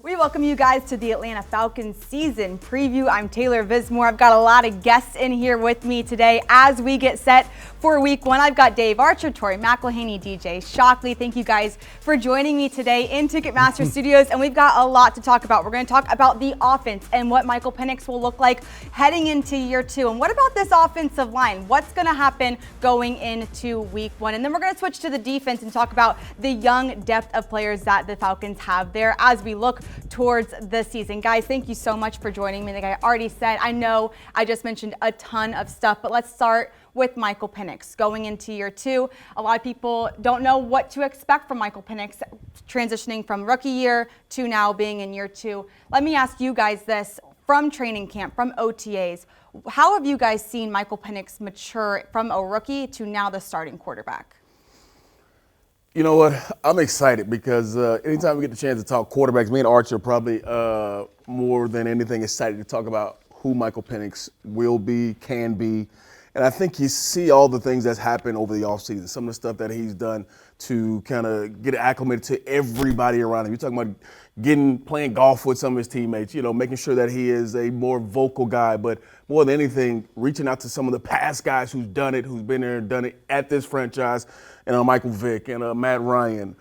We welcome you guys to the Atlanta Falcons season preview. I'm Taylor Vismor. I've got a lot of guests in here with me today as we get set for week one. I've got Dave Archer, Tori McElhaney, DJ Shockley. Thank you guys for joining me today in Ticketmaster Studios. And we've got a lot to talk about. We're going to talk about the offense and what Michael Penix will look like heading into year two. And what about this offensive line? What's going to happen going into week one? And then we're going to switch to the defense and talk about the young depth of players that the Falcons have there as we look towards the season. Guys, thank you so much for joining me. Like I already said, I know I just mentioned a ton of stuff, but let's start with Michael Penix going into year two. A lot of people don't know what to expect from Michael Penix transitioning from rookie year to now being in year two. Let me ask you guys this, from training camp, from OTAs, how have you guys seen Michael Penix mature from a rookie to now the starting quarterback? You know what? I'm excited because anytime we get the chance to talk quarterbacks, me and Archer are probably more than anything excited to talk about who Michael Penix will be, can be. And I think you see all the things that's happened over the offseason, some of the stuff that he's done to kind of get acclimated to everybody around him. You're talking about playing golf with some of his teammates, making sure that he is a more vocal guy, but more than anything, reaching out to some of the past guys who's done it, who's been there and done it at this franchise, and Michael Vick and Matt Ryan.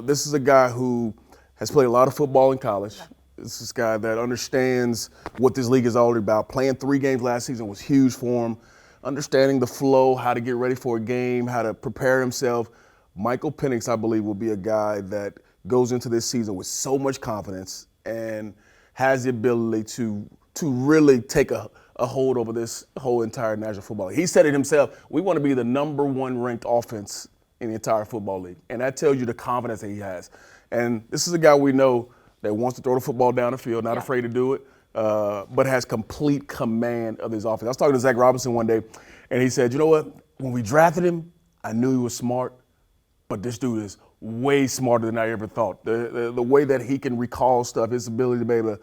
This is a guy who has played a lot of football in college. This is a guy that understands what this league is all about. Playing 3 games last season was huge for him. Understanding the flow, how to get ready for a game, how to prepare himself. Michael Penix, I believe, will be a guy that goes into this season with so much confidence and has the ability to really take a hold over this whole entire National Football League. He said it himself, we want to be the number 1 ranked offense in the entire football league. And that tells you the confidence that he has. And this is a guy we know that wants to throw the football down the field, not afraid to do it. But has complete command of his offense. I was talking to Zach Robinson one day, and he said, you know what? When we drafted him, I knew he was smart, but this dude is way smarter than I ever thought. The way that he can recall stuff, his ability to be able to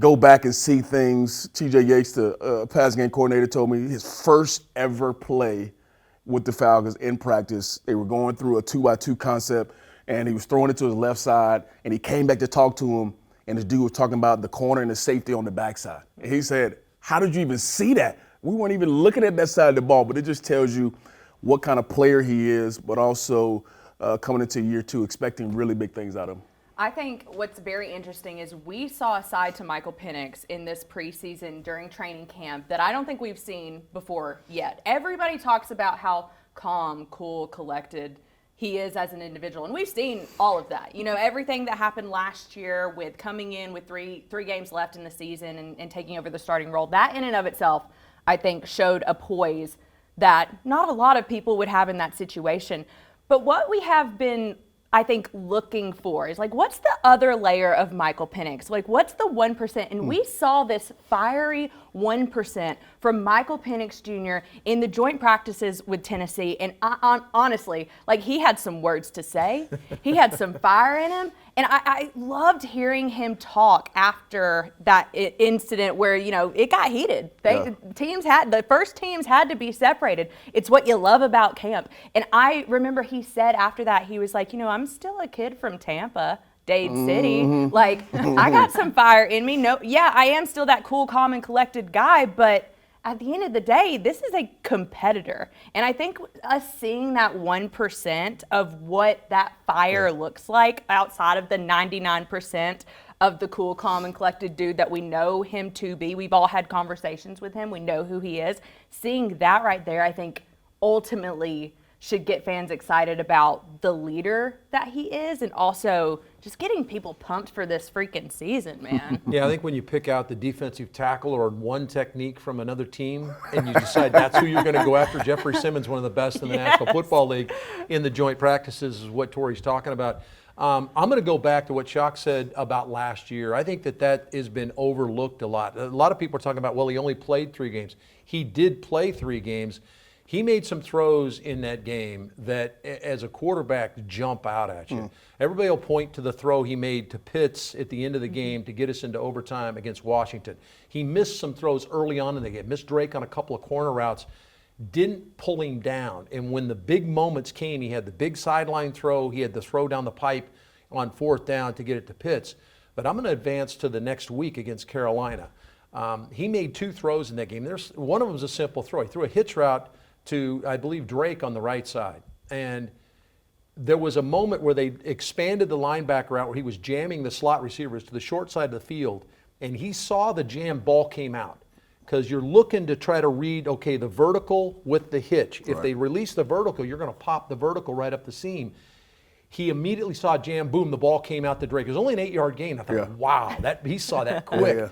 go back and see things. TJ Yates, the pass game coordinator, told me his first ever play with the Falcons in practice, they were going through a 2x2 concept, and he was throwing it to his left side, and he came back to talk to him. And this dude was talking about the corner and the safety on the backside. And he said, how did you even see that? We weren't even looking at that side of the ball, but it just tells you what kind of player he is, but also coming into year two, expecting really big things out of him. I think what's very interesting is we saw a side to Michael Penix in this preseason during training camp that I don't think we've seen before yet. Everybody talks about how calm, cool, collected he is as an individual. And we've seen all of that. Everything that happened last year with coming in with three games left in the season and taking over the starting role, that in and of itself, I think, showed a poise that not a lot of people would have in that situation. But what we have been, I think, looking for is what's the other layer of Michael Penix? What's the 1%? And we saw this fiery 1% from Michael Penix Jr. in the joint practices with Tennessee. And honestly, he had some words to say. He had some fire in him. And I loved hearing him talk after that incident where, it got heated. The first teams had to be separated. It's what you love about camp. And I remember he said after that, he was like, I'm still a kid from Tampa, Dade City. I got some fire in me. I am still that cool, calm, and collected guy, but at the end of the day, this is a competitor. And I think us seeing that 1% of what that fire looks like outside of the 99% of the cool, calm, and collected dude that we know him to be. We've all had conversations with him. We know who he is. Seeing that right there, I think ultimately should get fans excited about the leader that he is and also just getting people pumped for this freaking season, man. Yeah, I think when you pick out the defensive tackle or one technique from another team and you decide that's who you're going to go after, Jeffrey Simmons, one of the best in the National Football League in the joint practices, is what Tori's talking about. I'm going to go back to what Shock said about last year. I think that has been overlooked a lot. A lot of people are talking about, well, he only played 3 games. He did play 3 games. He made some throws in that game that, as a quarterback, jump out at you. Everybody will point to the throw he made to Pitts at the end of the game to get us into overtime against Washington. He missed some throws early on in the game, missed Drake on a couple of corner routes, didn't pull him down. And when the big moments came, he had the big sideline throw, he had the throw down the pipe on 4th down to get it to Pitts. But I'm going to advance to the next week against Carolina. He made 2 throws in that game. One of them was a simple throw. He threw a hitch route to, I believe, Drake on the right side. And there was a moment where they expanded the linebacker out where he was jamming the slot receivers to the short side of the field, and he saw the jam, ball came out. Because you're looking to try to read, okay, the vertical with the hitch. If they release the vertical, you're going to pop the vertical right up the seam. He immediately saw jam, boom, the ball came out to Drake. It was only an 8-yard gain. I thought, wow, he saw that quick.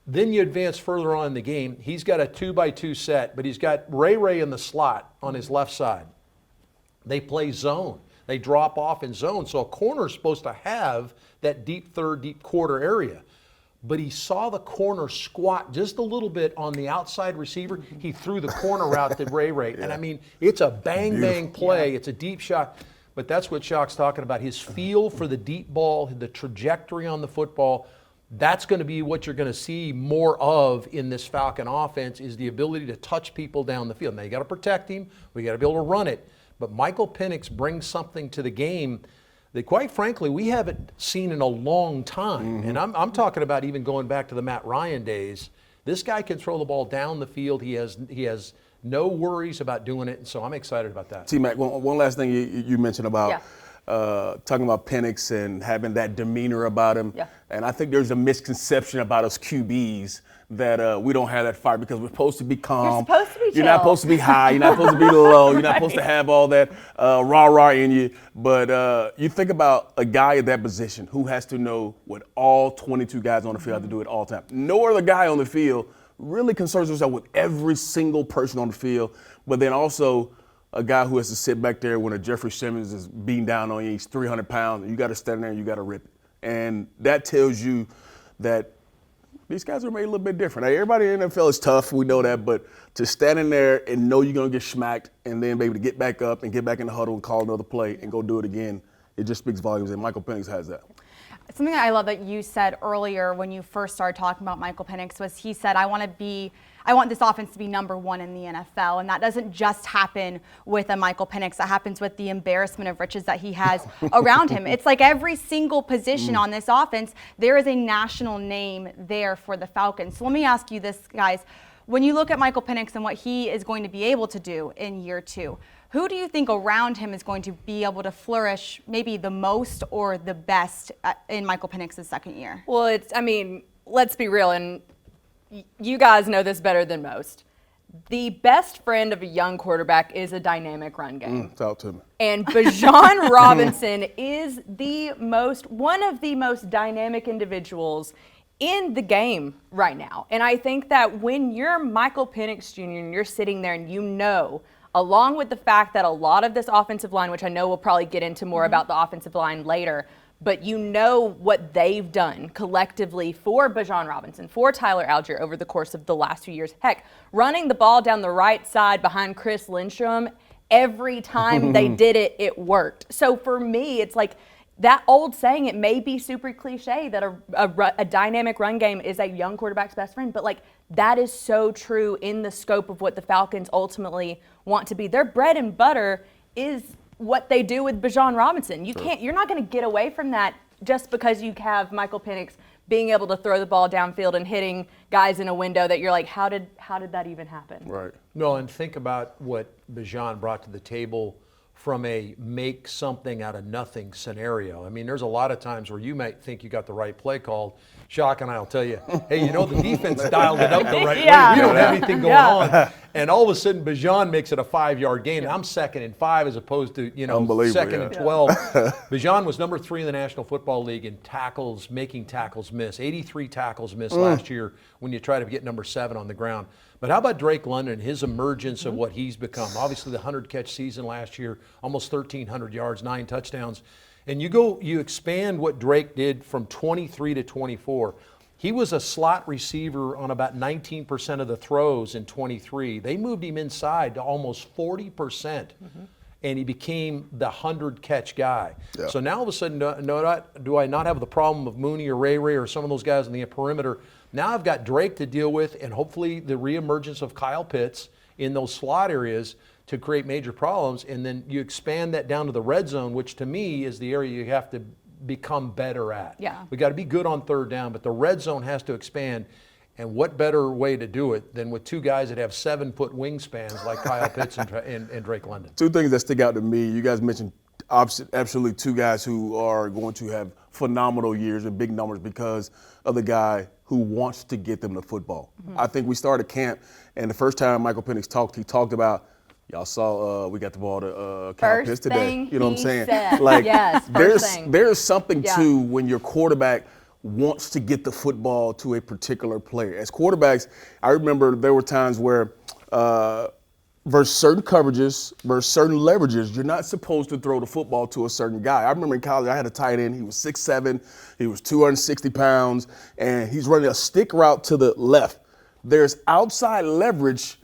Then you advance further on in the game. He's got a 2-by-2 set, but he's got Ray in the slot on his left side. They play zone. They drop off in zone. So a corner is supposed to have that deep third, deep quarter area. But he saw the corner squat just a little bit on the outside receiver. He threw the corner route to Ray. And I mean, it's a bang play. It's a deep shot. But that's what Shock's talking about. His feel for the deep ball, the trajectory on the football, that's going to be what you're going to see more of in this Falcon offense, is the ability to touch people down the field. Now, you got to protect him. We got to be able to run it. But Michael Penix brings something to the game that, quite frankly, we haven't seen in a long time. And I'm talking about even going back to the Matt Ryan days. This guy can throw the ball down the field. He has no worries about doing it, and so I'm excited about that. T-Mac, one last thing you mentioned about talking about Penix and having that demeanor about him. And I think there's a misconception about us QBs that we don't have that fire because we're supposed to be calm. You're supposed to be chill. You're not supposed to be high. You're not supposed to be low. You're not supposed to have all that rah-rah in you. But you think about a guy at that position who has to know what all 22 guys on the field have to do at all times. No other guy on the field really concerns himself with every single person on the field, but then also a guy who has to sit back there when a Jeffrey Simmons is beating down on you. He's 300 pounds, and you got to stand there and you got to rip it. And that tells you that these guys are made a little bit different. Now, everybody in the NFL is tough, we know that, but to stand in there and know you're going to get smacked and then be able to get back up and get back in the huddle and call another play and go do it again, it just speaks volumes, and Michael Penix has that. Something I love that you said earlier when you first started talking about Michael Penix was he said, I want this offense to be #1 in the NFL. And that doesn't just happen with a Michael Penix. That happens with the embarrassment of riches that he has around him. It's like every single position on this offense, there is a national name there for the Falcons. So let me ask you this, guys. When you look at Michael Penix and what he is going to be able to do in year 2, who do you think around him is going to be able to flourish maybe the most or the best in Michael Penix's second year? Well, let's be real, and you guys know this better than most. The best friend of a young quarterback is a dynamic run game. Talk to me. And Bijan Robinson is one of the most dynamic individuals in the game right now. And I think that when you're Michael Penix Jr. and you're sitting there and you know, along with the fact that a lot of this offensive line, which I know we'll probably get into more about the offensive line later, but you know what they've done collectively for Bijan Robinson, for Tyler Algier over the course of the last few years. Heck, running the ball down the right side behind Chris Lindstrom, every time they did it, it worked. So for me, it's like that old saying, it may be super cliche that a dynamic run game is a young quarterback's best friend, but like that is so true in the scope of what the Falcons ultimately want to be. Their bread and butter is what they do with Bijan Robinson. You're not going to get away from that just because you have Michael Penix being able to throw the ball downfield and hitting guys in a window that you're like, how did that even happen? Right. No, and think about what Bijan brought to the table from a make something out of nothing scenario. I mean, there's a lot of times where you might think you got the right play called. Shock and I will tell you, hey, the defense dialed it up the right way. We don't have anything going on. And all of a sudden, Bijan makes it a 5-yard gain. I'm 2nd and 5 as opposed to, 2nd and 12. Bijan was number 3 in the National Football League in tackles, making tackles miss. 83 tackles missed last year when you try to get number 7 on the ground. But how about Drake London, his emergence of what he's become? Obviously, the 100-catch season last year, almost 1,300 yards, 9 touchdowns. And you expand what Drake did from 23 to 24. He was a slot receiver on about 19% of the throws in 23. They moved him inside to almost 40%, and he became the 100-catch guy. Yeah. So now all of a sudden, do I not have the problem of Mooney or Ray or some of those guys on the perimeter? Now I've got Drake to deal with, and hopefully the reemergence of Kyle Pitts in those slot areas to create major problems. And then you expand that down to the red zone, which to me is the area you have to become better at. Yeah. We got to be good on third down, but the red zone has to expand. And what better way to do it than with two guys that have 7-foot wingspans like Kyle Pitts and Drake London? Two things that stick out to me. You guys mentioned absolutely two guys who are going to have phenomenal years and big numbers because of the guy who wants to get them the football. I think we started camp, and the first time Michael Penix talked, he talked about, y'all saw we got the ball to Kyle Pitts today. You know what I'm saying? Said. Like, yes, there's something to when your quarterback wants to get the football to a particular player. As quarterbacks, I remember there were times where versus certain coverages, versus certain leverages, you're not supposed to throw the football to a certain guy. I remember in college, I had a tight end. He was 6'7", he was 260 pounds, and he's running a stick route to the left. There's outside leverage,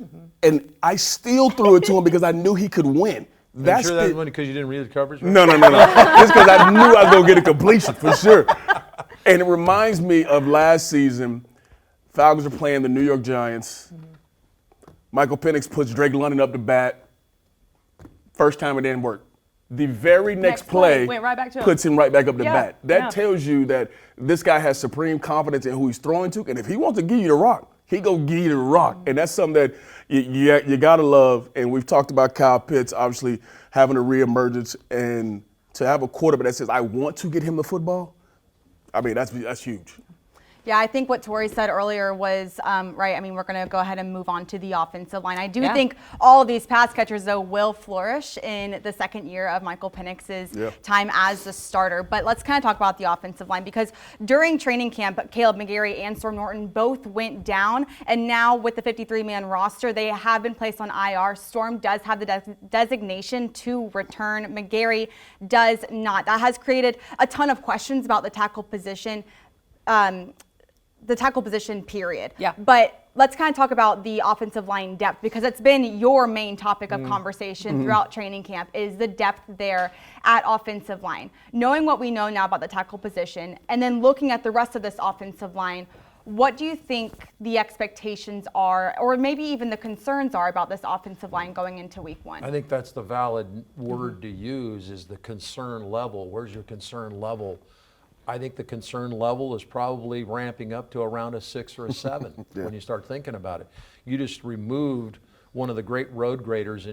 and I still threw it to him because I knew he could win. That's sure that was because you didn't read the coverage? Right? No. Just because I knew I was going to get a completion for sure. And it reminds me of last season. Falcons are playing the New York Giants. Michael Penix puts Drake London up to bat. First time it didn't work. The very next play went right back to him. Puts him right back up to bat. That Yeah. tells you that this guy has supreme confidence in who he's throwing to. And if he wants to give you the rock, he go give you the rock. And that's something that you got to love. And we've talked about Kyle Pitts obviously having a reemergence. And to have a quarterback that says, I want to get him the football, I mean, that's huge. Yeah, I think what Tori said earlier was right. I mean, we're going to go ahead and move on to the offensive line. I do think all of these pass catchers, though, will flourish in the second year of Michael Penix's time as the starter. But let's kind of talk about the offensive line because during training camp, Caleb McGarry and Storm Norton both went down. And now with the 53-man roster, they have been placed on IR. Storm does have the designation to return. McGarry does not. That has created a ton of questions about the tackle position. Period. Yeah. But let's kind of talk about the offensive line depth because it's been your main topic of conversation throughout training camp is the depth there at offensive line. Knowing what we know now about the tackle position and then looking at the rest of this offensive line, what do you think the expectations are or maybe even the concerns are about this offensive line going into week one? I think that's the valid word to use is the concern level. Where's your concern level? I think the concern level is probably ramping up to around a 6 or a 7 when you start thinking about it. You just removed one of the great road graders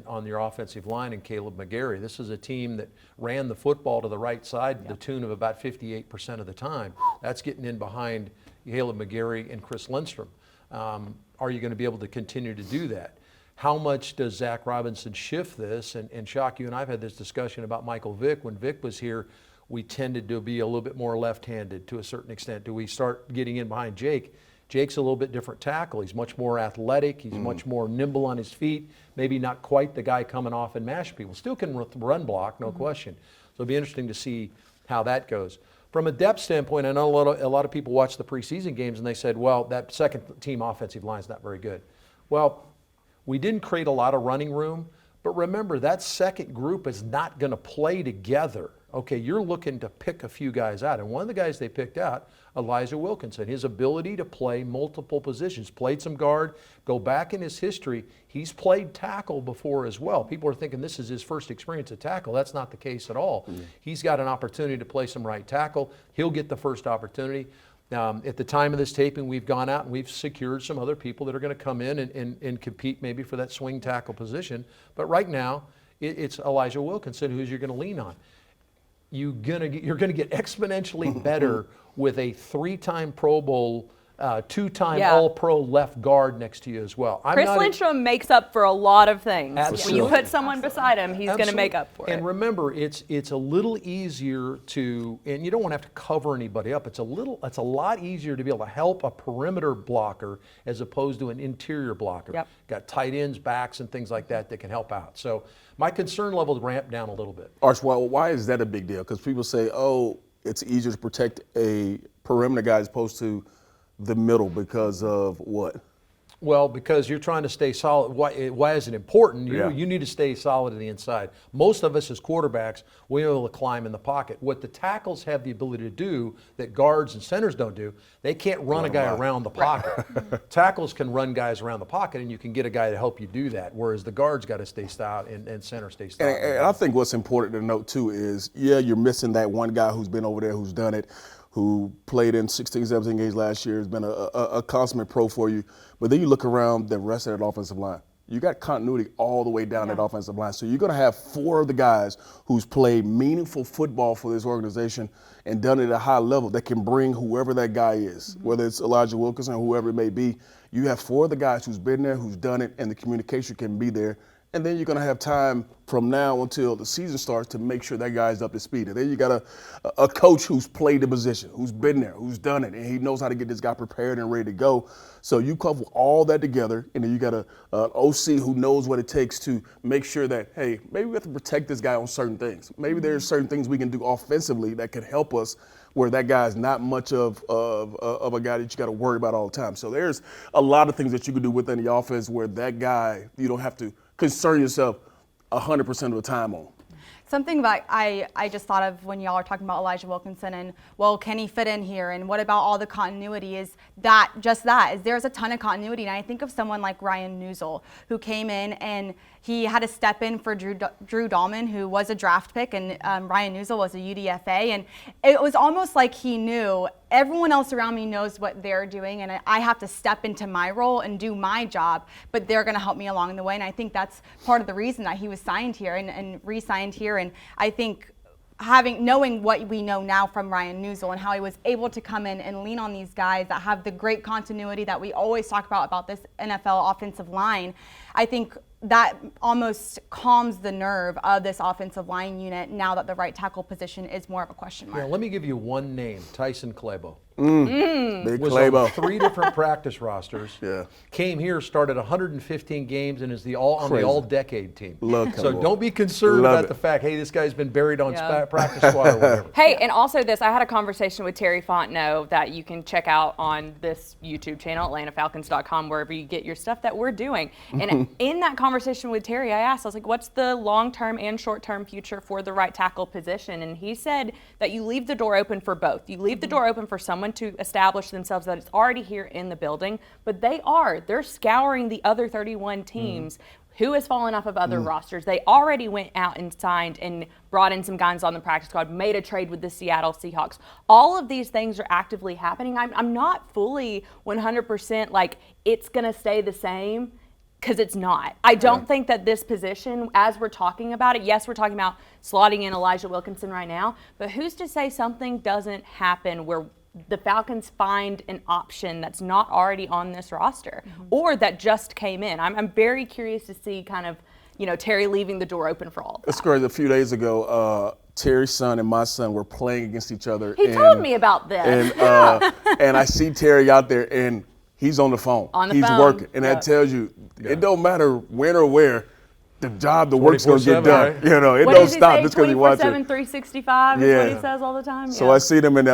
on your offensive line in Caleb McGarry. This is a team that ran the football to the right side to the tune of about 58% of the time. That's getting in behind Caleb McGarry and Chris Lindstrom. Are you going to be able to continue to do that? How much does Zach Robinson shift this? And Shock, you and I have had this discussion about Michael Vick. When Vick was here, we tended to be a little bit more left-handed to a certain extent. Do we start getting in behind Jake? Jake's a little bit different tackle. He's much more athletic. He's much more nimble on his feet. Maybe not quite the guy coming off and mash people. Still can run block, no question. So it'll be interesting to see how that goes. From a depth standpoint, I know a lot of people watch the preseason games and they said, well, that second team offensive line is not very good. Well, we didn't create a lot of running room, but remember that second group is not going to play together. Okay, you're looking to pick a few guys out. And one of the guys they picked out, Elijah Wilkinson, his ability to play multiple positions, played some guard, go back in his history, he's played tackle before as well. People are thinking this is his first experience at tackle. That's not the case at all. He's got an opportunity to play some right tackle. He'll get the first opportunity. At the time of this taping, we've gone out and we've secured some other people that are going to come in and compete maybe for that swing tackle position. But right now, it's Elijah Wilkinson who's you're going to lean on. You're going to get exponentially better with a 3-time Pro Bowl, 2-time All-Pro left guard next to you as well. Chris Lindstrom makes up for a lot of things. Absolutely. When you put someone beside him, he's going to make up for it. And remember, it's a little easier to, and you don't want to have to cover anybody up. It's a lot easier to be able to help a perimeter blocker as opposed to an interior blocker. Yep. Got tight ends, backs, and things like that can help out. So my concern level is ramped down a little bit. Arch, why is that a big deal? Because people say, oh, it's easier to protect a perimeter guy as opposed to the middle because of what? Well, because you're trying to stay solid. Why is it important? Yeah. You need to stay solid on the inside. Most of us as quarterbacks, we're able to climb in the pocket. What the tackles have the ability to do that guards and centers don't do, they can't run a guy around the pocket. Tackles can run guys around the pocket, and you can get a guy to help you do that, whereas the guards got to stay styled and center stay styled. And I think what's important to note, too, is, you're missing that one guy who's been over there, who's done it, who played in 16, 17 games last year, has been a consummate pro for you. But then you look around the rest of that offensive line. You got continuity all the way down that offensive line. So you're going to have 4 of the guys who's played meaningful football for this organization and done it at a high level that can bring whoever that guy is, whether it's Elijah Wilkinson or whoever it may be. You have 4 of the guys who's been there, who's done it, and the communication can be there. And then you're going to have time from now until the season starts to make sure that guy's up to speed. And then you got a coach who's played the position, who's been there, who's done it, and he knows how to get this guy prepared and ready to go. So you couple all that together, and then you got an OC who knows what it takes to make sure that, hey, maybe we have to protect this guy on certain things. Maybe there's certain things we can do offensively that can help us where that guy's not much of a guy that you got to worry about all the time. So there's a lot of things that you can do within the offense where that guy, you don't have to concern yourself 100% of the time on. Something that I just thought of when y'all are talking about Elijah Wilkinson and, well, can he fit in here? And what about all the continuity? Is there's a ton of continuity. And I think of someone like Ryan Newsel, who came in and he had to step in for Drew Dahlman, who was a draft pick, and Ryan Newsel was a UDFA. And it was almost like he knew everyone else around me knows what they're doing, and I have to step into my role and do my job, but they're going to help me along the way. And I think that's part of the reason that he was signed here and re-signed here. And I think knowing what we know now from Ryan Newsel and how he was able to come in and lean on these guys that have the great continuity that we always talk about this NFL offensive line, I think that almost calms the nerve of this offensive line unit now that the right tackle position is more of a question mark. Yeah, let me give you one name, Tyson Klebo. Big Was Klebo. on 3 different practice rosters. Yeah. Came here, started 115 games, and is on the all-decade team. Love So Klebo. don't be concerned Love about it. the fact, hey, this guy's been buried on Yeah. practice squad or whatever. Hey, and also this, I had a conversation with Terry Fontenot that you can check out on this YouTube channel, AtlantaFalcons.com, wherever you get your stuff that we're doing. And in that conversation with Terry, I asked, I was like, what's the long-term and short-term future for the right tackle position? And he said that you leave the door open for both. You leave the door open for someone to establish themselves that it's already here in the building, but they're scouring the other 31 teams who has fallen off of other rosters. They already went out and signed and brought in some guys on the practice squad, made a trade with the Seattle Seahawks. All of these things are actively happening. I'm not fully 100% like it's going to stay the same, because it's not. I don't think that this position, as we're talking about it, yes, we're talking about slotting in Elijah Wilkinson right now, but who's to say something doesn't happen where the Falcons find an option that's not already on this roster or that just came in? I'm very curious to see kind of, Terry leaving the door open for all of that. It's crazy. A few days ago, Terry's son and my son were playing against each other. He told me about this. And I see Terry out there, and he's on the phone. He's phone. working. And that tells you, it don't matter when or where, the work's going to get 24/7, done. right? It What don't does he stop say? just because you watch 24/7, it. 365 is what he says all the time. So I see them, and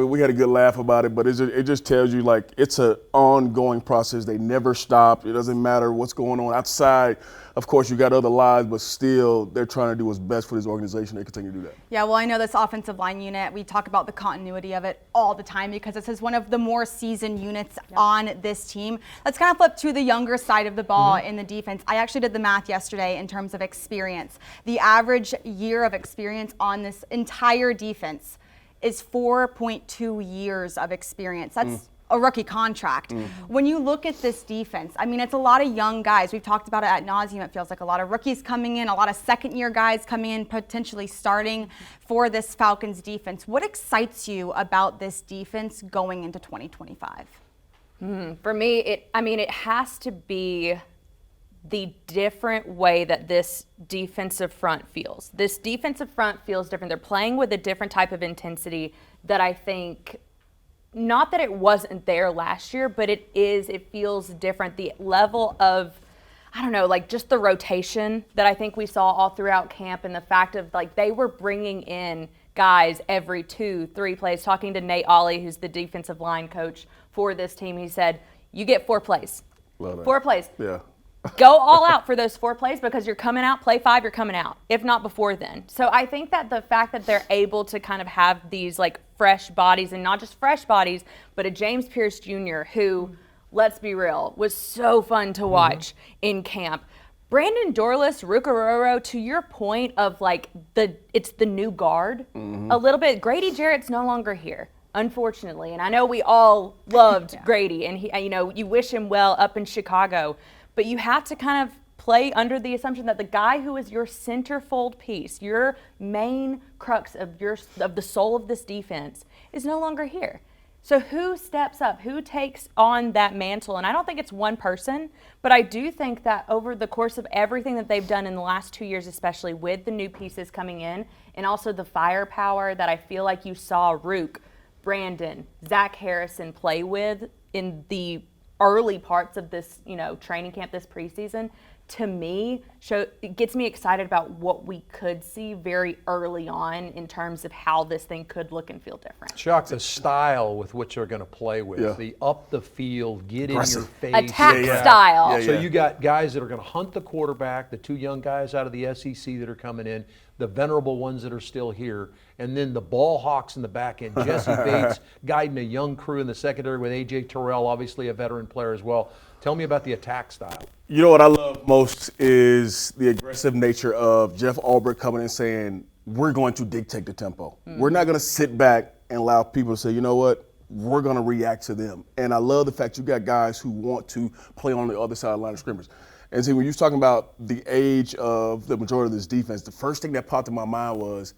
we had a good laugh about it. But it just tells you, like, it's an ongoing process. They never stop. It doesn't matter what's going on outside. Of course, you got other lives, but still, they're trying to do what's best for this organization. They continue to do that. Yeah, well, I know this offensive line unit, we talk about the continuity of it all the time because this is one of the more seasoned units on this team. Let's kind of flip to the younger side of the ball in the defense. I actually did the math yesterday in terms of experience. The average year of experience on this entire defense is 4.2 years of experience. That's a rookie contract. When you look at this defense, I mean, it's a lot of young guys. We've talked about it ad nauseum. It feels like a lot of rookies coming in, a lot of second-year guys coming in, potentially starting for this Falcons defense. What excites you about this defense going into 2025? For me, it has to be the different way that this defensive front feels. This defensive front feels different. They're playing with a different type of intensity that I think, not that it wasn't there last year, but it feels different. The level of, just the rotation that I think we saw all throughout camp, and the fact of they were bringing in guys every 2-3 plays. Talking to Nate Ollie, who's the defensive line coach for this team, he said, you get 4 plays. Love that. 4 plays. Yeah. Go all out for those 4 plays because you're coming out, play 5, you're coming out, if not before then. So I think that the fact that they're able to kind of have these like fresh bodies, and not just fresh bodies, but a James Pierce Jr. who, let's be real, was so fun to watch in camp. Brandon Dorlus, Rukaroro, to your point of like it's the new guard a little bit. Grady Jarrett's no longer here, unfortunately, and I know we all loved Grady, and he, you wish him well up in Chicago. But you have to kind of play under the assumption that the guy who is your centerfold piece, your main crux of the soul of this defense, is no longer here. So who steps up? Who takes on that mantle? And I don't think it's one person, but I do think that over the course of everything that they've done in the last 2 years, especially with the new pieces coming in, and also the firepower that I feel like you saw Rook, Brandon, Zach Harrison play with in the early parts of this, training camp this preseason, to me, it gets me excited about what we could see very early on in terms of how this thing could look and feel different. Shock, the style with which they're going to play with, the up the field, get Aggressive. in your face. Attack style. So you got guys that are going to hunt the quarterback, the 2 young guys out of the SEC that are coming in, the venerable ones that are still here, and then the ball hawks in the back end. Jesse Bates guiding a young crew in the secondary with A.J. Terrell, obviously a veteran player as well. Tell me about the attack style. You know what I love most is the aggressive nature of Jeff Albrecht coming in saying, we're going to dictate the tempo. We're not going to sit back and allow people to say, you know what, we're going to react to them. And I love the fact you got guys who want to play on the other side of the line of scrimmage. And see, when you was talking about the age of the majority of this defense, the first thing that popped in my mind was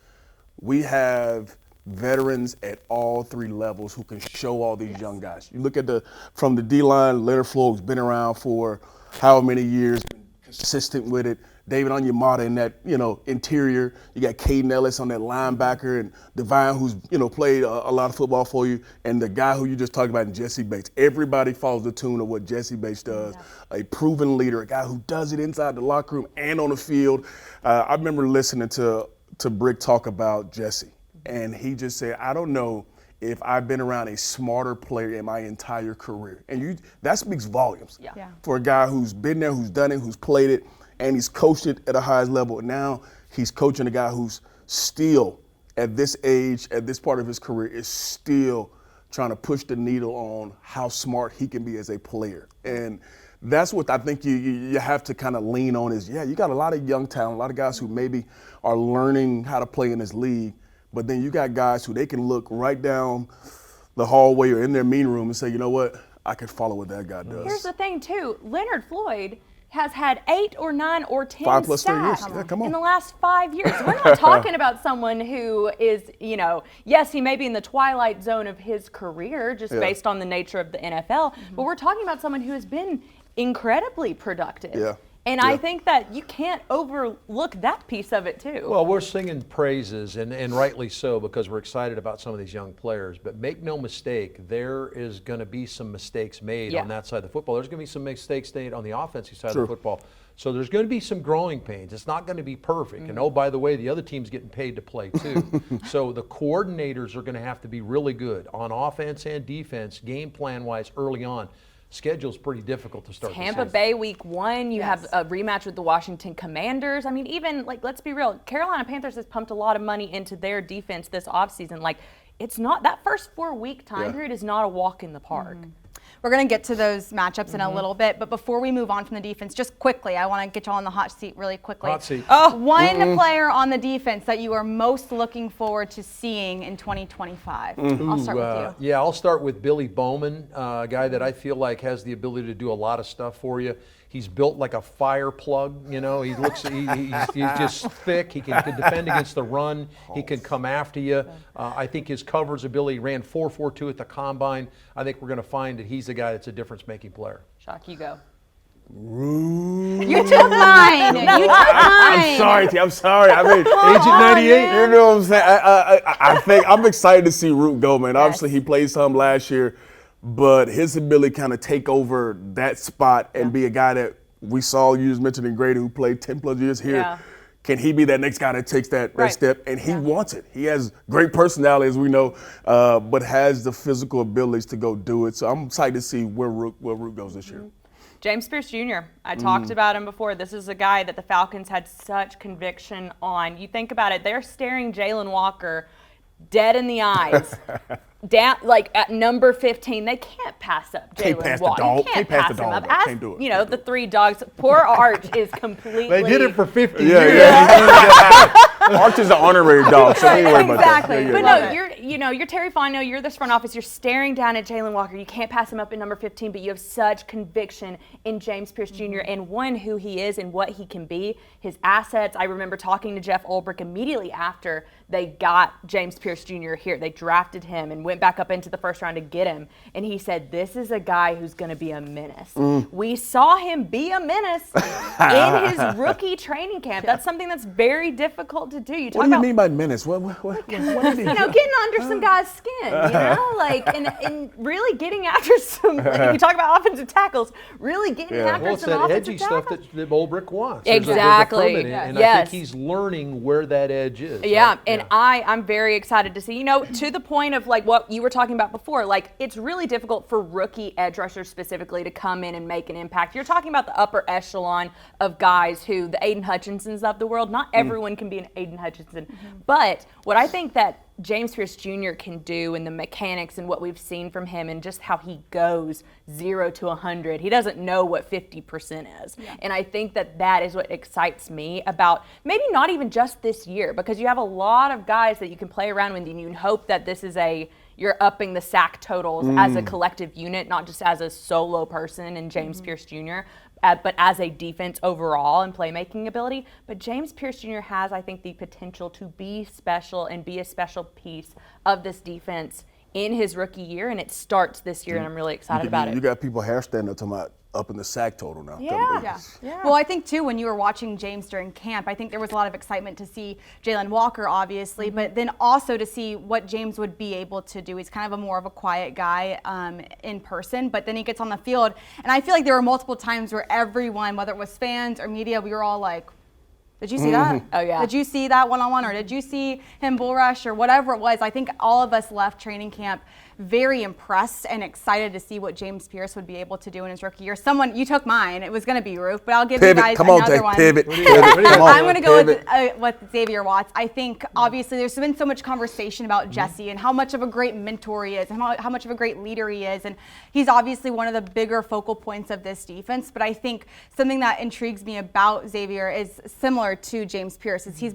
we have veterans at all 3 levels who can show all these young guys. You look at from the D-line, Leonard Floyd's been around for how many years, been consistent with it. David Onyemata in that, interior. You got Caden Ellis on that linebacker, and Divine, who's, played a lot of football for you, and the guy who you just talked about, Jesse Bates. Everybody follows the tune of what Jesse Bates does. A proven leader, a guy who does it inside the locker room and on the field. I remember listening to Brick talk about Jesse, and he just said, I don't know if I've been around a smarter player in my entire career. And that speaks volumes for a guy who's been there, who's done it, who's played it, and he's coached it at the highest level. And now he's coaching a guy who's still, at this age, at this part of his career, is still trying to push the needle on how smart he can be as a player. And that's what I think you have to kind of lean on is, you got a lot of young talent, a lot of guys who maybe are learning how to play in this league, but then you got guys who they can look right down the hallway or in their meeting room and say, you know what, I can follow what that guy does. Here's the thing, too. Leonard Floyd has had 8 or 9 or 10 5 plus 3 years. sacks Yeah, come on. in the last 5 years. We're not talking about someone who is, yes, he may be in the twilight zone of his career just based on the nature of the NFL, but we're talking about someone who has been incredibly productive. Yeah. And I think that you can't overlook that piece of it, too. Well, we're singing praises, and rightly so, because we're excited about some of these young players. But make no mistake, there is going to be some mistakes made on that side of the football. There's going to be some mistakes made on the offensive side of the football. So there's going to be some growing pains. It's not going to be perfect. And, oh, by the way, the other team's getting paid to play, too. So the coordinators are going to have to be really good on offense and defense, game plan-wise, early on. Schedule's pretty difficult to start. Tampa Bay week 1, you have a rematch with the Washington Commanders. I mean, even, let's be real, Carolina Panthers has pumped a lot of money into their defense this offseason. It's not, that first 4-week time period is not a walk in the park. We're going to get to those matchups in a little bit, but before we move on from the defense, just quickly, I want to get you all on the hot seat really quickly. Hot seat. One player on the defense that you are most looking forward to seeing in 2025. I'll start with you. Yeah, I'll start with Billy Bowman, a guy that I feel like has the ability to do a lot of stuff for you. He's built like a fire plug, He looks, he's just thick. He can defend against the run. He can come after you. I think his coverage ability, ran 4.42 at the combine. I think we're going to find that he's the guy that's a difference-making player. Shock, you go. You took mine. You took mine. I'm sorry. I mean, Agent 98. You know what I'm saying? I think I'm excited to see Root go, man. Obviously, he played some last year. But his ability to kind of take over that spot and be a guy that we saw, you just mentioned in Grady, who played 10 plus years here. Yeah. Can he be that next guy that takes that step? And he wants it. He has great personality, as we know, but has the physical abilities to go do it. So I'm excited to see where Root goes this year. James Pierce Jr. I talked about him before. This is a guy that the Falcons had such conviction on. You think about it, they're staring Jalen Walker dead in the eyes. Down, like at number 15, they can't pass up Jalen Walker. You can't pass him up. As can't do it. you know, the three dogs. Poor Arch is completely. They did it for 50 years. Arch is an honorary dog, so don't worry about that. Exactly. But no, you're Terry Fino, you're this front office, you're staring down at Jalen Walker. You can't pass him up in number 15, but you have such conviction in James Pierce Jr. and who he is and what he can be, his assets. I remember talking to Jeff Ulbrich immediately after they got James Pierce Jr. here. They drafted him and went back up into the first round to get him. And he said, this is a guy who's going to be a menace. We saw him be a menace in his rookie training camp. That's something that's very difficult to do. You talk What do you about, mean by menace? What did he getting under some guy's skin, and really getting after some, like you talk about offensive tackles, really getting after Well, it's some that offensive edgy tackles. stuff that Ulbrich wants. Exactly. There's a and I Yes. think he's learning where that edge is. Yeah, right? and I'm very excited to see, to the point of like what you were talking about before, like it's really difficult for rookie edge rushers specifically to come in and make an impact. You're talking about the upper echelon of guys who, the Aiden Hutchinsons of the world, not everyone can be an Aiden Hutchinson, but what I think that James Pierce Jr. can do and the mechanics and what we've seen from him and just how he goes 0 to 100. He doesn't know what 50% is. Yeah. And I think that is what excites me about maybe not even just this year, because you have a lot of guys that you can play around with and you hope that this is you're upping the sack totals as a collective unit, not just as a solo person in James Pierce Jr., but as a defense overall and playmaking ability. But James Pierce Jr. has, I think, the potential to be special and be a special piece of this defense in his rookie year, and it starts this year, and I'm really excited about it. You got people hair standing up talking about up in the sack total now. Yeah. Well, I think, too, when you were watching James during camp, I think there was a lot of excitement to see Jalen Walker, obviously, but then also to see what James would be able to do. He's kind of more of a quiet guy in person, but then he gets on the field. And I feel like there were multiple times where everyone, whether it was fans or media, we were all like, did you see that? Oh, yeah. Did you see that one-on-one, or did you see him bull rush, or whatever it was? I think all of us left training camp very impressed and excited to see what James Pierce would be able to do in his rookie year. You took mine. It was going to be Roof, but I'll give you guys another one. Pivot. I'm going to go with Xavier Watts. I think, obviously, there's been so much conversation about Jesse and how much of a great mentor he is and how much of a great leader he is. And he's obviously one of the bigger focal points of this defense. But I think something that intrigues me about Xavier is similar to James Pierce. Is he's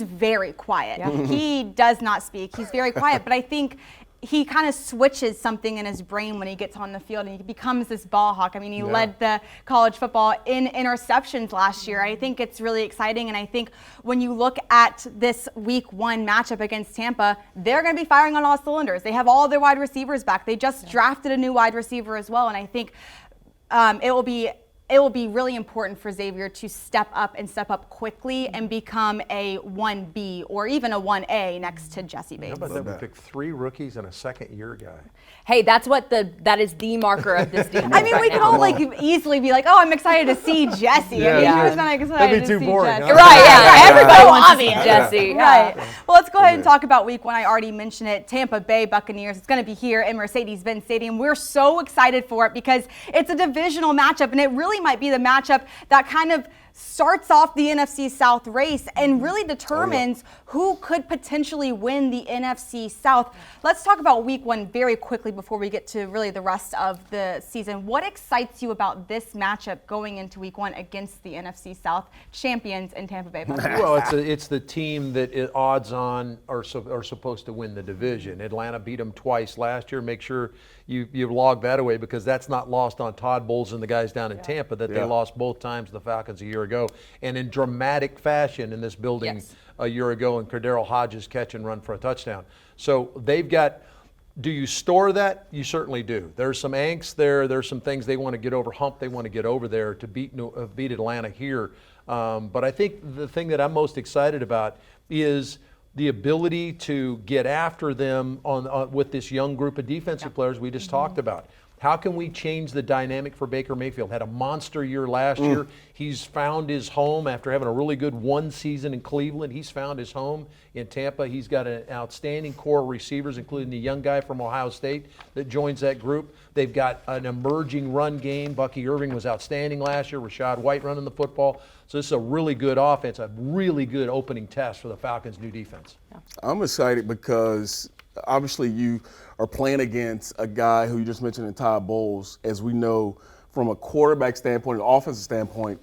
very quiet. Yeah. He does not speak. He's very quiet. But I think he kind of switches something in his brain when he gets on the field, and he becomes this ball hawk. I mean, he led the college football in interceptions last year. I think it's really exciting, and I think when you look at this week 1 matchup against Tampa, they're going to be firing on all cylinders. They have all their wide receivers back. They just drafted a new wide receiver as well, and I think it will be really important for Xavier to step up quickly and become a 1B or even a 1A next to Jesse Bates. How about that? We picked 3 rookies and a second-year guy. Hey, that is the marker of this defense. I mean, we can all easily be like, oh, I'm excited to see Jesse. Who's not excited That'd be too to see boring, Jesse? huh? Right, yeah. Everybody wants to see Jesse. Right. Well, let's go ahead and talk about week 1. I already mentioned it. Tampa Bay Buccaneers. It's going to be here in Mercedes-Benz Stadium. We're so excited for it because it's a divisional matchup, and it really might be the matchup that kind of starts off the NFC South race and really determines who could potentially win the NFC South. Let's talk about week 1 very quickly before we get to really the rest of the season. What excites you about this matchup going into week 1 against the NFC South champions in Tampa Bay Buccaneers? Well, it's the team that odds on are supposed to win the division. Atlanta beat them twice last year. Make sure you log that away, because that's not lost on Todd Bowles and the guys down in Tampa that they lost both times to the Falcons a year ago, and in dramatic fashion in this building a year ago, and Cordero Hodges catch and run for a touchdown. So they've got. Do you store that? You certainly do. There's some angst there. There's some things they want to get over, hump they want to get over there to beat Atlanta here. But I think the thing that I'm most excited about is the ability to get after them with this young group of defensive players we just talked about. How can we change the dynamic for Baker Mayfield? Had a monster year last year. He's found his home after having a really good one season in Cleveland. He's found his home in Tampa. He's got an outstanding core of receivers, including the young guy from Ohio State that joins that group. They've got an emerging run game. Bucky Irving was outstanding last year. Rashad White running the football. So this is a really good offense, a really good opening test for the Falcons' new defense. Yeah. I'm excited because obviously you are playing against a guy who you just mentioned in Todd Bowles. As we know, from a quarterback standpoint, an offensive standpoint,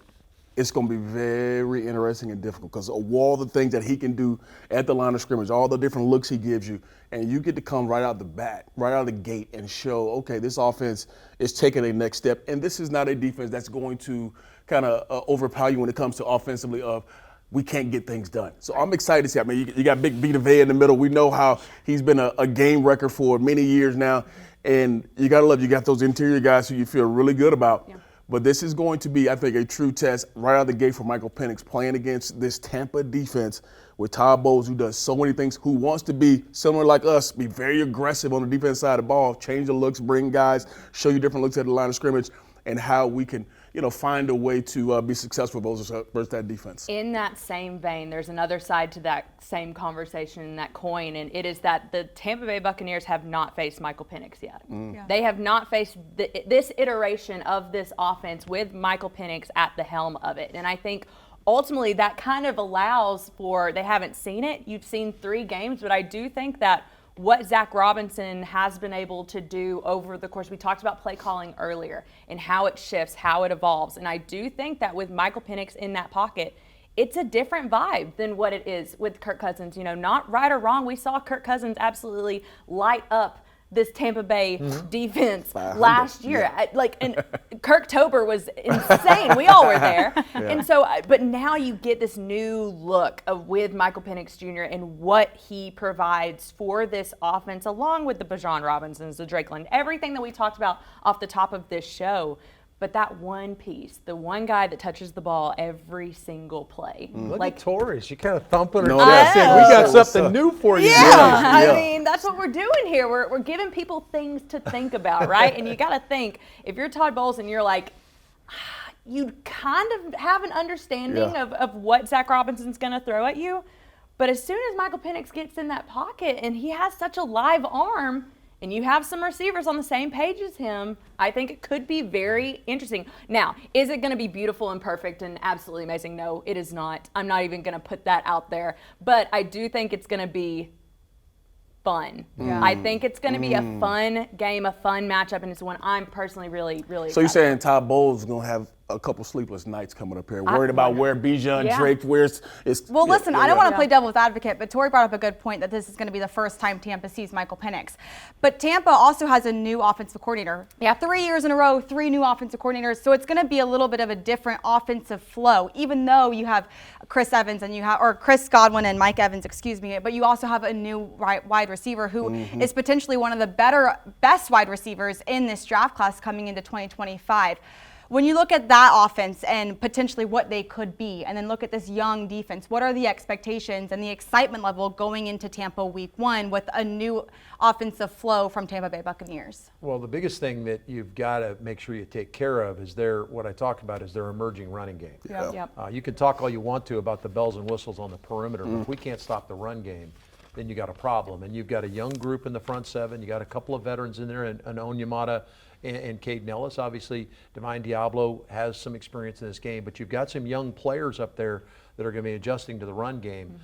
it's going to be very interesting and difficult because of all the things that he can do at the line of scrimmage, all the different looks he gives you, and you get to come right out the bat, right out of the gate and show, okay, this offense is taking a next step, and this is not a defense that's going to kind of overpower you when it comes to offensively of we can't get things done. So I'm excited to see. I mean, you got Big Vita Vea in the middle. We know how he's been a game record for many years now, and you got to love you got those interior guys who you feel really good about. Yeah. But this is going to be, I think, a true test right out of the gate for Michael Penix playing against this Tampa defense with Todd Bowles, who does so many things, who wants to be similar like us, be very aggressive on the defense side of the ball, change the looks, bring guys, show you different looks at the line of scrimmage, and how we can, find a way to be successful versus that defense. In that same vein, there's another side to that same conversation, that coin, and it is that the Tampa Bay Buccaneers have not faced Michael Penix yet. Yeah. They have not faced this iteration of this offense with Michael Penix at the helm of it. And I think ultimately that kind of allows for, they haven't seen it. You've seen 3 games, but I do think that what Zach Robinson has been able to do over the course, we talked about play calling earlier and how it shifts, how it evolves. And I do think that with Michael Penix in that pocket, it's a different vibe than what it is with Kirk Cousins. Not right or wrong. We saw Kirk Cousins absolutely light up this Tampa Bay defense last year. Yeah. And Kirktober was insane. We all were there. Yeah. And so, but now you get this new look with Michael Penix Jr. and what he provides for this offense, along with the Bijan Robinsons, the Drake London, everything that we talked about off the top of this show. But that one piece, the one guy that touches the ball every single play. Look at Tori. She kind of thumping her No, chest saying, we got something new for you. I mean, that's what we're doing here. We're giving people things to think about, right? And you got to think, if you're Todd Bowles and you're like, you kind of have an understanding of what Zach Robinson's going to throw at you. But as soon as Michael Penix gets in that pocket and he has such a live arm, and you have some receivers on the same page as him, I think it could be very interesting. Now, is it going to be beautiful and perfect and absolutely amazing? No, it is not. I'm not even going to put that out there. But I do think it's going to be fun. Yeah. I think it's going to be a fun game, a fun matchup, and it's one I'm personally really, really So you're saying Todd Bowles is going to have a couple sleepless nights coming up here, worried about where Bijan Drake, where's it's. Well, listen, I don't want to play devil's advocate, but Tori brought up a good point that this is going to be the first time Tampa sees Michael Penix. But Tampa also has a new offensive coordinator. Yeah, 3 years in a row, 3 new offensive coordinators. So it's going to be a little bit of a different offensive flow, even though you have Chris Evans and Chris Godwin and Mike Evans, but you also have a new wide receiver who is potentially one of the best wide receivers in this draft class coming into 2025. When you look at that offense and potentially what they could be, and then look at this young defense, what are the expectations and the excitement level going into Tampa week 1 with a new offensive flow from Tampa Bay Buccaneers? Well, the biggest thing that you've got to make sure you take care of is what I talked about is their emerging running game. Yeah. Yep. You can talk all you want to about the bells and whistles on the perimeter, but if we can't stop the run game, then you got a problem. And you've got a young group in the front 7. You got a couple of veterans in there, and Onyemata and Caden Ellis. Obviously, Divine Diablo has some experience in this game, but you've got some young players up there that are going to be adjusting to the run game.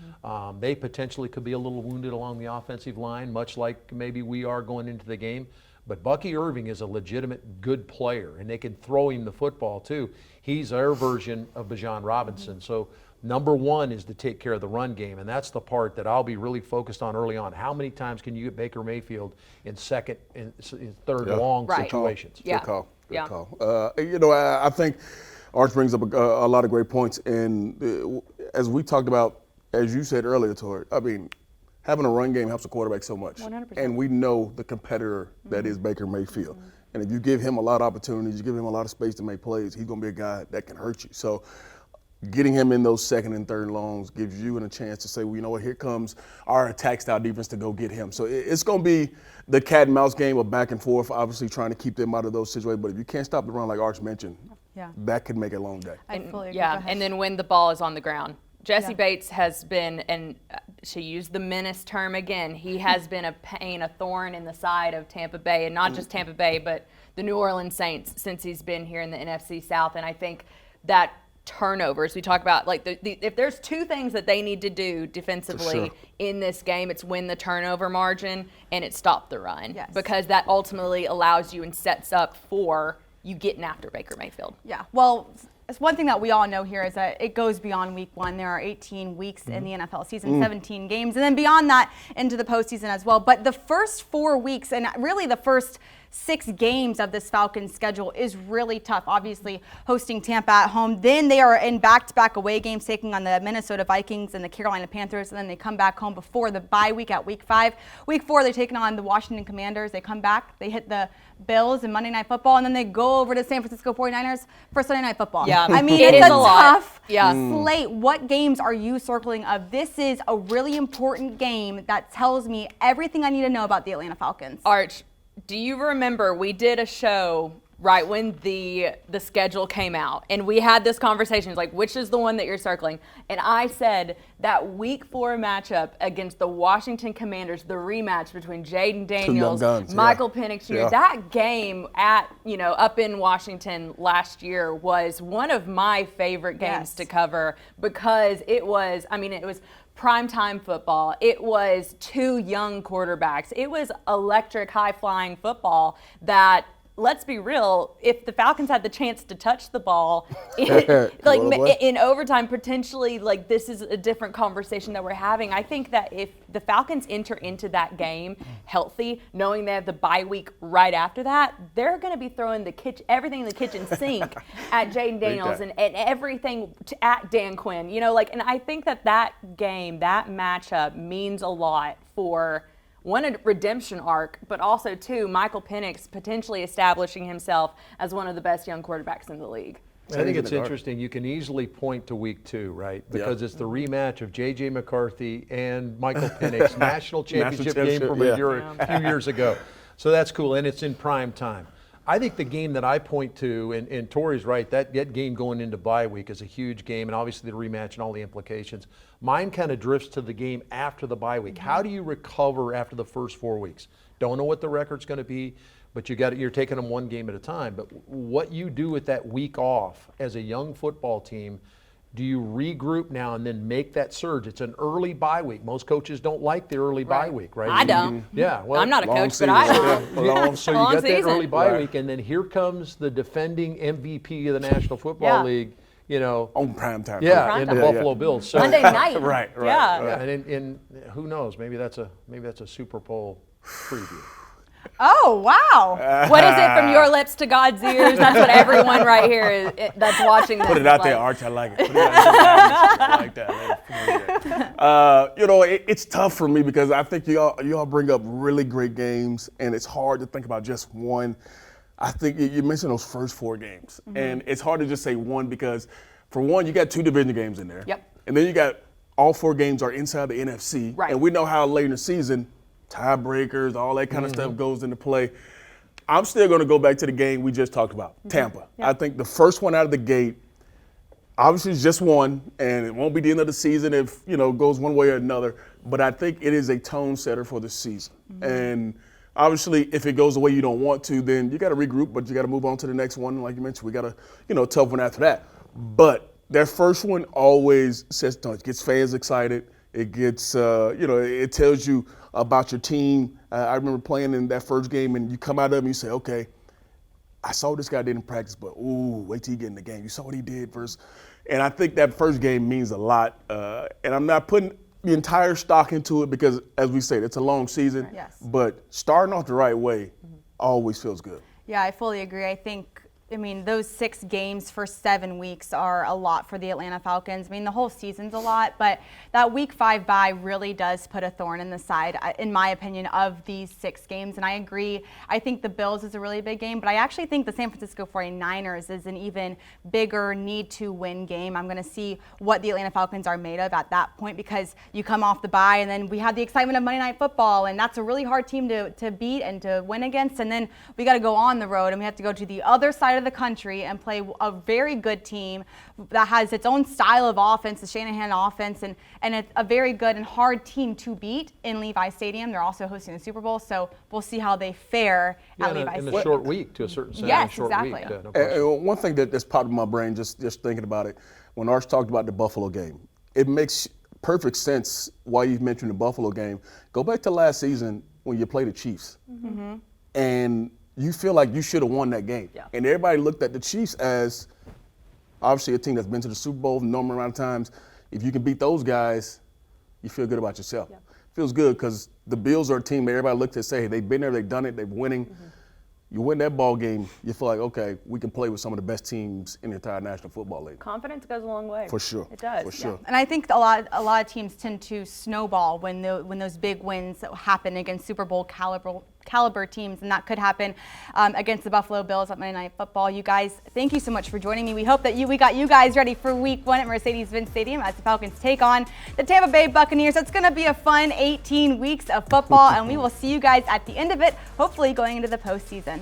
They potentially could be a little wounded along the offensive line, much like maybe we are going into the game. But Bucky Irving is a legitimate good player, and they can throw him the football too. He's our version of Bijan Robinson. So number 1 is to take care of the run game, and that's the part that I'll be really focused on early on. How many times can you get Baker Mayfield in second and third long situations? Good call. Good call. I think Arch brings up a lot of great points, and as we talked about, as you said earlier, Tori, I mean, having a run game helps the quarterback so much. 100%. And we know the competitor that is Baker Mayfield. And if you give him a lot of opportunities, you give him a lot of space to make plays, he's going to be a guy that can hurt you. So getting him in those second and third longs gives you a chance to say, well, you know what, here comes our attack style defense to go get him. So it's going to be the cat and mouse game of back and forth, obviously trying to keep them out of those situations. But if you can't stop the run, like Arch mentioned, that could make it a long day. I fully agree. Yeah, and then when the ball is on the ground. Jesse Yeah. Bates has been, and she used the menace term again, he has been a pain, a thorn in the side of Tampa Bay, and not just Tampa Bay, but the New Orleans Saints since he's been here in the NFC South. And I think that turnovers, we talk about, like, if there's two things that they need to do defensively in this game, it's win the turnover margin and it's stop the run. Yes. Because that ultimately allows you and sets up for you getting after Baker Mayfield. Yeah, well, it's one thing that we all know here is that it goes beyond week one. There are 18 weeks in the NFL season, 17 games, and then beyond that into the postseason as well. But the first 4 weeks, and really the first 6 games of this Falcons schedule is really tough. Obviously, hosting Tampa at home. Then they are in back-to-back away games, taking on the Minnesota Vikings and the Carolina Panthers, and then they come back home before the bye week at week 5. Week 4, they're taking on the Washington Commanders. They come back, they hit the Bills and Monday Night Football, and then they go over to San Francisco 49ers for Sunday Night Football. Yeah, I mean, it it's is a a lot. tough Yeah. slate. What games are you circling of? This is a really important game that tells me everything I need to know about the Atlanta Falcons. Arch, do you remember we did a show right when the schedule came out, and we had this conversation, it's like, which is the one that you're circling? And I said that week 4 matchup against the Washington Commanders, the rematch between Jaden Daniels, guns, Michael Penix Jr., Yeah. that game at, up in Washington last year was one of my favorite games Yes. to cover, because it was primetime football. It was 2 young quarterbacks. It was electric, high-flying football that, let's be real, if the Falcons had the chance to touch the ball in overtime, potentially, like, this is a different conversation that we're having. I think that if the Falcons enter into that game healthy, knowing they have the bye week right after that, they're going to be throwing everything in the kitchen sink at Jaden Daniels and everything at Dan Quinn. And I think that game, that matchup means a lot for one, a redemption arc, but also 2, Michael Penix potentially establishing himself as one of the best young quarterbacks in the league. I think it's interesting. You can easily point to week 2, right? Because it's the rematch of J.J. McCarthy and Michael Penix, national championship game from a few years ago. So that's cool, and it's in prime time. I think the game that I point to, and Tori's right, that game going into bye week is a huge game, and obviously the rematch and all the implications. Mine kind of drifts to the game after the bye week. How do you recover after the first 4 weeks? Don't know what the record's going to be, but you're taking them one game at a time. But what you do with that week off as a young football team, do you regroup now and then make that surge? It's an early bye week. Most coaches don't like the early bye week, right? I don't. Yeah, well, I'm not a coach, but I don't. So you got that early bye week, and then here comes the defending MVP of the National Football League, on prime time. Yeah, in the Buffalo Bills. So, Monday night. Right. Yeah. And who knows? Maybe that's a Super Bowl preview. Oh, wow. What is it, from your lips to God's ears? That's what everyone right here that's watching this Put it is out there, like. Arch. I like it. Put it out there. I like that. It's tough for me because I think y'all bring up really great games, and it's hard to think about just one. I think you mentioned those first 4 games, and it's hard to just say one because, for one, you got 2 division games in there. Yep. And then you got all 4 games are inside the NFC. Right. And we know how late in the season, tiebreakers, all that kind of stuff goes into play. I'm still going to go back to the game we just talked about, Tampa. Yep. I think the first one out of the gate, obviously it's just one, and it won't be the end of the season if, goes one way or another. But I think it is a tone setter for the season. And obviously, if it goes the way you don't want to, then you got to regroup, but you got to move on to the next one. Like you mentioned, we got a tough one after that. But that first one always sets tone. It gets fans excited. It gets, it tells you about your team. I remember playing in that first game, and you come out of it and you say, okay, I saw this guy did in practice, but wait till you get in the game. You saw what he did first. And I think that first game means a lot. And I'm not putting the entire stock into it because, as we said, it's a long season. Yes. But starting off the right way always feels good. Yeah, I fully agree. I think I mean, those 6 games for 7 weeks are a lot for the Atlanta Falcons. I mean, the whole season's a lot, but that week 5 bye really does put a thorn in the side, in my opinion, of these 6 games. And I agree. I think the Bills is a really big game, but I actually think the San Francisco 49ers is an even bigger need-to-win game. I'm going to see what the Atlanta Falcons are made of at that point, because you come off the bye and then we have the excitement of Monday Night Football, and that's a really hard team to beat and to win against. And then we got to go on the road and we have to go to the other side of the country and play a very good team that has its own style of offense, the Shanahan offense, and it's a very good and hard team to beat in Levi Stadium. They're also hosting the Super Bowl, so we'll see how they fare at Levi Stadium. In a short week, to a certain extent. Yes, short exactly. Week, no question. And one thing that's popped in my brain, just thinking about it, when Arch talked about the Buffalo game, it makes perfect sense why you mentioned the Buffalo game. Go back to last season when you played the Chiefs. Mm-hmm. And you feel like you should have won that game. Yeah. And everybody looked at the Chiefs as obviously a team that's been to the Super Bowl a number amount of times. If you can beat those guys, you feel good about yourself. Yeah. Feels good because the Bills are a team that everybody looked at and say, hey, they've been there, they've done it, they're winning. Mm-hmm. You win that ball game, you feel like, okay, we can play with some of the best teams in the entire National Football League. Confidence goes a long way. For sure. It does. For sure. Yeah. And I think a lot of teams tend to snowball when those big wins happen against Super Bowl caliber teams, and that could happen against the Buffalo Bills at Monday Night Football. You guys, thank you so much for joining me. We hope that we got you guys ready for Week 1 at Mercedes-Benz Stadium as the Falcons take on the Tampa Bay Buccaneers. It's going to be a fun 18 weeks of football, and we will see you guys at the end of it, hopefully going into the postseason.